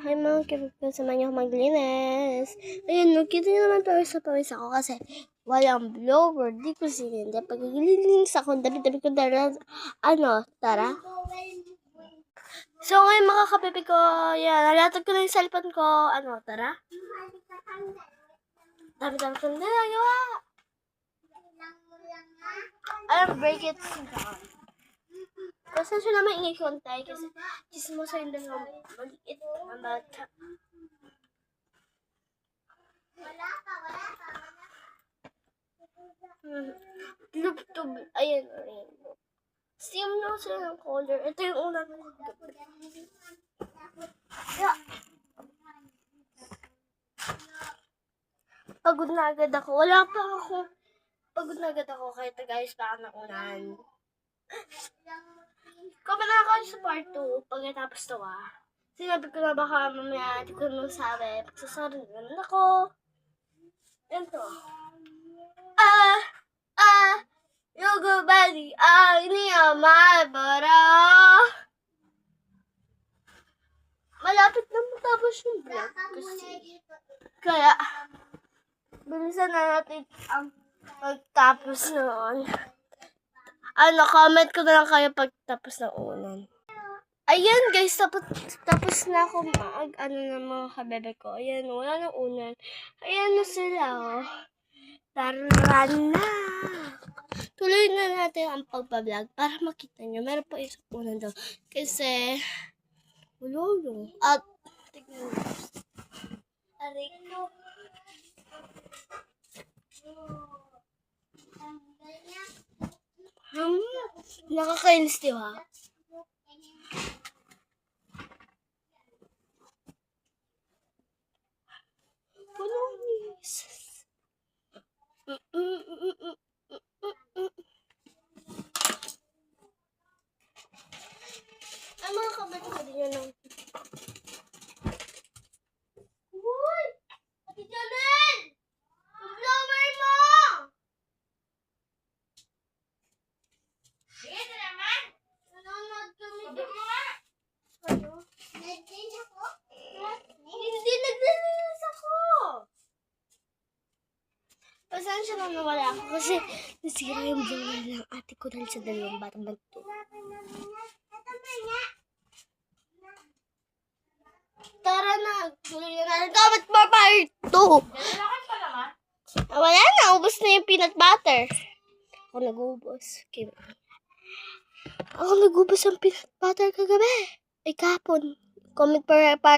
Hi mga kaibigan, samahan niyo ako maglinis. Ayun, nakita niyo naman pawis ako kasi walang blower. Di ko sinindi. Pag naglilinis ako, dami-dami ko dala. Tara. So ngayon mga kabibi ko, yan, nalatag ko na yung cellphone ko. Tara. Dami-dami ko na nagawa. Break it. Pasensya na maingay konti kasi chismosa yung dalawang maliit na bata. Tub, ayan. Steam na sila ng color. Ito yung una ko. Pagod na agad ako. Pagod na agad ako kahit nag-ayos pa ako ng unan. Comment na ako sa part 2 pagkatapos to Sinabi ko na baka mamaya di ko naman sabi. Pagsasabi naman ako. Ganito. Your good body, I need my butter. Malapit na matapos yung vlog kasi. Kaya, bilisan na natin ang pagtapos noon. Comment ko na lang kayo pagtapos ng unan. Ayan guys, tapos na ako ng mga kabebe ko. Ayan, wala na unan. Ayan na sila, Tara na! Tuloy na natin ang pagbablog para makita nyo. Meron pa isang unan daw. Kasi, ululong. At, tignan nyo. Aray ko. Nakakainis, diba? Ay, mga kabat ko din yan lang. Uy! Ate Janel! Blower mo! Sige na naman! Nanonood kami. Sabi mo nga! Ano? Nagdilis ako? Hindi, nagdilis ako! Pasensya na nawala ako kasi nasira yung blower ng ate ko dahil sa dalawang batang bagto. Tara na, tuloy na natin. Comment for part 2. Wala na, ubos na yung peanut butter. Ako nag-ubos. Okay. Ako nag-ubos ang peanut butter kagabi. Ay, kapon. Comment for part